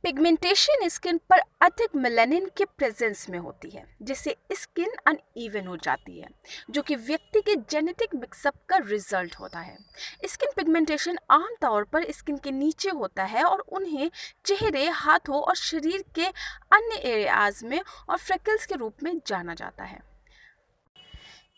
Pigmentation skin पर अधिक melanin के प्रेजेंस में होती है, जिससे स्किन अनइवन हो जाती है, जो कि व्यक्ति के जेनेटिक मिक्सअप का रिजल्ट होता है। स्किन पिगमेंटेशन आमतौर पर स्किन के नीचे होता है और उन्हें चेहरे, हाथों और शरीर के अन्य एरियाज में और फ्रेकल्स के रूप में जाना जाता है।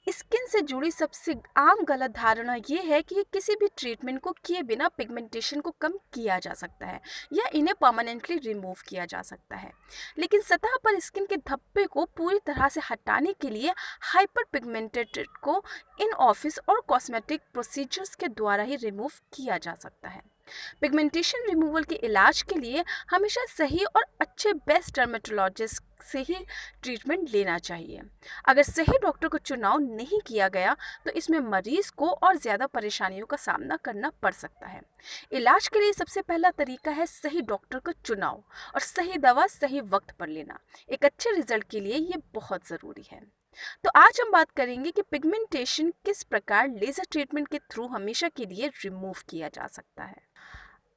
स्किन से जुड़ी सबसे आम गलत धारणा ये है कि किसी भी ट्रीटमेंट को किए बिना पिगमेंटेशन को कम किया जा सकता है या इन्हें परमानेंटली रिमूव किया जा सकता है। लेकिन सतह पर स्किन के धब्बे को पूरी तरह से हटाने के लिए हाइपर पिगमेंटेड को इन ऑफिस और कॉस्मेटिक प्रोसीजर्स के द्वारा ही रिमूव किया जा सकता है। पिगमेंटेशन रिमूवल के इलाज के लिए हमेशा सही और अच्छे बेस्ट डर्मेटोलॉजिस्ट से ही ट्रीटमेंट लेना चाहिए। अगर सही डॉक्टर को चुनाव नहीं किया गया तो इसमें मरीज को और ज़्यादा परेशानियों का सामना करना पड़ सकता है। इलाज के लिए सबसे पहला तरीका है सही डॉक्टर का चुनाव और सही दवा सही वक्त पर लेना। एक अच्छे रिजल्ट के लिए ये बहुत ज़रूरी है। तो आज हम बात करेंगे कि पिगमेंटेशन किस प्रकार लेज़र ट्रीटमेंट के थ्रू हमेशा के लिए रिमूव किया जा सकता है।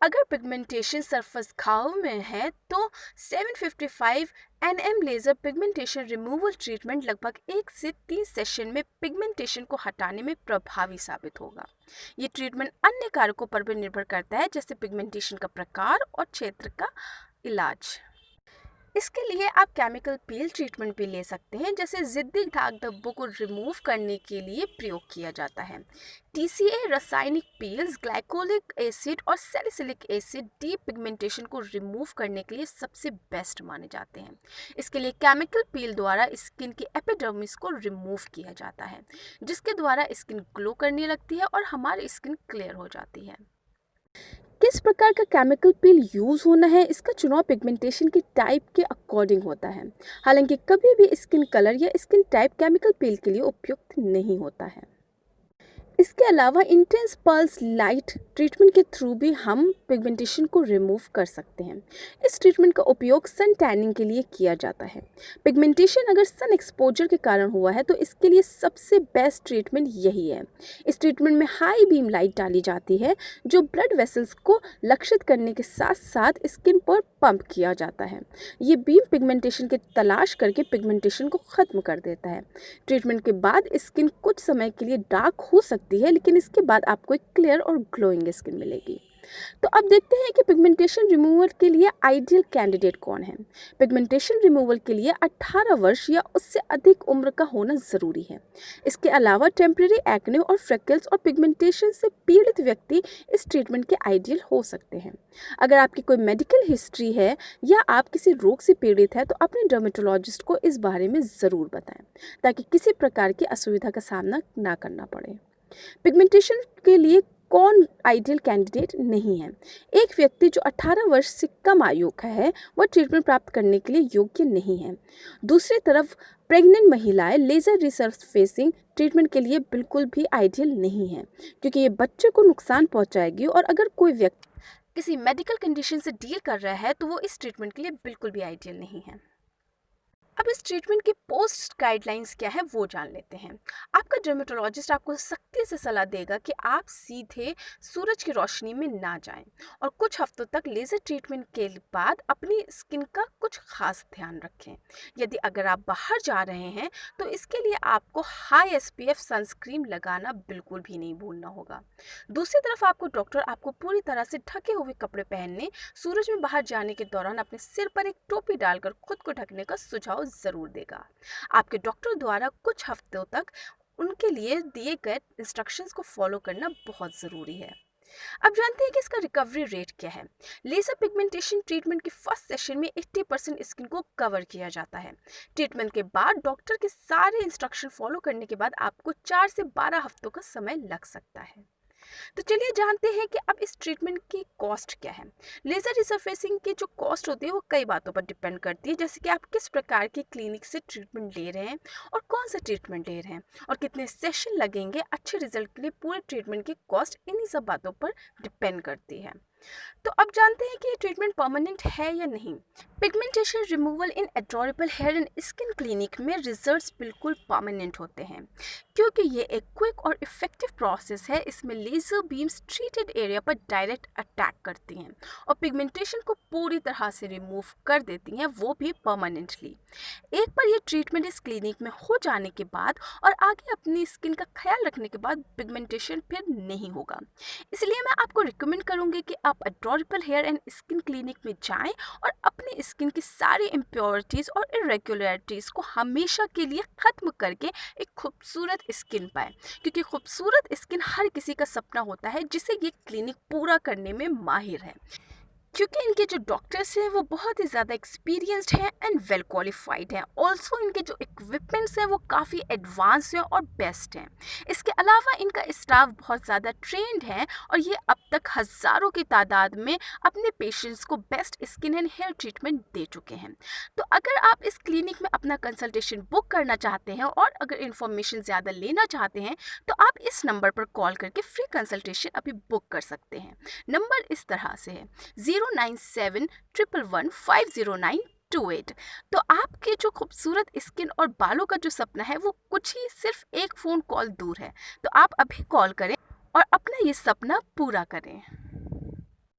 अगर पिगमेंटेशन सरफेस घाव में है तो 755 nm laser pigmentation removal treatment लगभग 1 से 3 सेशन में पिगमेंटेशन को हटाने में प्रभावी साबित होगा। ये ट्रीटमेंट अन्य कारकों पर भी निर्भर करता है, जैसे पिगमेंटेशन का प्रकार और क्षेत्र का इलाज। इसके लिए आप केमिकल पील ट्रीटमेंट भी ले सकते हैं, जैसे ज़िद्दी दाग धब्बों को रिमूव करने के लिए प्रयोग किया जाता है। TCA रासायनिक पील्स ग्लाइकोलिक एसिड और सैलिसिलिक एसिड डीप पिगमेंटेशन को रिमूव करने के लिए सबसे बेस्ट माने जाते हैं। इसके लिए केमिकल पील द्वारा स्किन की एपिडर्मिस को रिमूव किया जाता है, जिसके द्वारा स्किन ग्लो करने लगती है और हमारी स्किन क्लियर हो जाती है। किस प्रकार का केमिकल पील यूज़ होना है, इसका चुनाव पिगमेंटेशन के टाइप के अकॉर्डिंग होता है। हालांकि कभी भी स्किन कलर या स्किन टाइप केमिकल पील के लिए उपयुक्त नहीं होता है। इसके अलावा इंटेंस पल्स लाइट ट्रीटमेंट के थ्रू भी हम पिगमेंटेशन को रिमूव कर सकते हैं। इस ट्रीटमेंट का उपयोग सन टैनिंग के लिए किया जाता है। पिगमेंटेशन अगर सन एक्सपोजर के कारण हुआ है तो इसके लिए सबसे बेस्ट ट्रीटमेंट यही है। इस ट्रीटमेंट में हाई बीम लाइट डाली जाती है, जो ब्लड वेसल्स को लक्षित करने के साथ साथ स्किन पर पंप किया जाता है। ये बीम पिगमेंटेशन की तलाश करके पिगमेंटेशन को ख़त्म कर देता है। ट्रीटमेंट के बाद स्किन कुछ समय के लिए डार्क हो सकती है, लेकिन इसके बाद आपको एक क्लियर और ग्लोइंग स्किन मिलेगी। तो अब देखते हैं कि पिगमेंटेशन रिमूवल के लिए आइडियल कैंडिडेट कौन है। पिगमेंटेशन रिमूवल के लिए 18 वर्ष या उससे अधिक उम्र का होना ज़रूरी है। इसके अलावा टेम्परेरी एक्ने और फ्रेकल्स और पिगमेंटेशन से पीड़ित व्यक्ति इस ट्रीटमेंट के आइडियल हो सकते हैं। अगर आपकी कोई मेडिकल हिस्ट्री है या आप किसी रोग से पीड़ित है तो अपने डर्मेटोलॉजिस्ट को इस बारे में ज़रूर बताएं, ताकि किसी प्रकार की असुविधा का सामना ना करना पड़े। पिगमेंटेशन के लिए कौन आइडियल कैंडिडेट नहीं है। एक व्यक्ति जो 18 वर्ष से कम आयु का है वह ट्रीटमेंट प्राप्त करने के लिए योग्य नहीं है। दूसरी तरफ प्रेग्नेंट महिलाएं लेज़र रिसरफेसिंग ट्रीटमेंट के लिए बिल्कुल भी आइडियल नहीं है, क्योंकि ये बच्चे को नुकसान पहुंचाएगी और अगर कोई व्यक्ति किसी मेडिकल कंडीशन से डील कर रहा है तो वो इस ट्रीटमेंट के लिए बिल्कुल भी आइडियल नहीं है। अब इस ट्रीटमेंट की पोस्ट गाइडलाइंस क्या है वो जान लेते हैं। आपका डर्मेटोलॉजिस्ट आपको सख्ती से सलाह देगा कि आप सीधे सूरज की रोशनी में ना जाएं और कुछ हफ्तों तक लेज़र ट्रीटमेंट के बाद अपनी स्किन का कुछ खास ध्यान रखें। यदि अगर आप बाहर जा रहे हैं तो इसके लिए आपको हाई SPF सनस्क्रीन लगाना बिल्कुल भी नहीं भूलना होगा। दूसरी तरफ आपको डॉक्टर आपको पूरी तरह से ढके हुए कपड़े पहनने, सूरज में बाहर जाने के दौरान अपने सिर पर एक टोपी डालकर खुद को ढकने का सुझाव ज़रूर देगा। आपके डॉक्टर द्वारा कुछ हफ्तों तक उनके लिए दिए गए इंस्ट्रक्शंस को फॉलो करना बहुत ज़रूरी है। अब जानते हैं कि इसका रिकवरी रेट क्या है। लेज़र पिगमेंटेशन ट्रीटमेंट के फर्स्ट सेशन में 80% स्किन को कवर किया जाता है। ट्रीटमेंट के बाद डॉक्टर के सारे इंस्ट्रक्शन फॉलो करने के बाद आपको 4 से 12 हफ्तों का समय लग सकता है। तो चलिए जानते हैं कि अब इस ट्रीटमेंट की कॉस्ट क्या है। लेज़र रिसरफेसिंग की जो कॉस्ट होती है वो कई बातों पर डिपेंड करती है, जैसे कि आप किस प्रकार की क्लिनिक से ट्रीटमेंट ले रहे हैं और कौन सा ट्रीटमेंट ले रहे हैं और कितने सेशन लगेंगे। अच्छे रिजल्ट के लिए पूरे ट्रीटमेंट की कॉस्ट इन्हीं सब बातों पर डिपेंड करती है। तो अब जानते हैं कि ये ट्रीटमेंट परमानेंट है या नहीं। Pigmentation removal in Adorable Hair and Skin Clinic में रिजल्ट्स बिल्कुल परमानेंट होते हैं, क्योंकि ये एक क्विक और इफ़ेक्टिव प्रोसेस है। इसमें लेज़र बीम्स ट्रीटेड एरिया पर डायरेक्ट अटैक करती हैं और पिगमेंटेशन को पूरी तरह से रिमूव कर देती हैं, वो भी परमानेंटली। एक बार ये ट्रीटमेंट इस क्लिनिक में हो जाने के बाद और आगे अपनी स्किन का ख्याल रखने के बाद पिगमेंटेशन फिर नहीं होगा। इसलिए मैं आपको रिकमेंड करूँगी कि आप Adorable Hair and Skin Clinic में जाएं और अपनी स्किन की सारी इम्प्योरिटीज़ और इरेगुलरिटीज़ को हमेशा के लिए ख़त्म करके एक खूबसूरत स्किन पाएं, क्योंकि खूबसूरत स्किन हर किसी का सपना होता है जिसे ये क्लिनिक पूरा करने में माहिर है। क्योंकि इनके जो डॉक्टर्स हैं वो बहुत ही ज़्यादा एक्सपीरियंस्ड हैं एंड वेल क्वालिफाइड हैं। ऑल्सो इनके जो इक्विपमेंट्स हैं वो काफ़ी एडवांस हैं और बेस्ट हैं। इसके अलावा इनका स्टाफ बहुत ज़्यादा ट्रेंड है और ये अब तक हज़ारों की तादाद में अपने पेशेंट्स को best skin and hair treatment दे चुके हैं। तो अगर आप इस क्लिनिक में अपना कंसल्टेशन बुक करना चाहते हैं और अगर इन्फॉर्मेशन ज़्यादा लेना चाहते हैं तो आप इस नंबर पर कॉल करके फ्री कंसल्टेशन अभी बुक कर सकते हैं। नंबर इस तरह से है 09711150928। तो आपके जो खूबसूरत स्किन और बालों का जो सपना है वो कुछ ही सिर्फ एक फ़ोन कॉल दूर है। तो आप अभी कॉल करें और अपना ये सपना पूरा करें।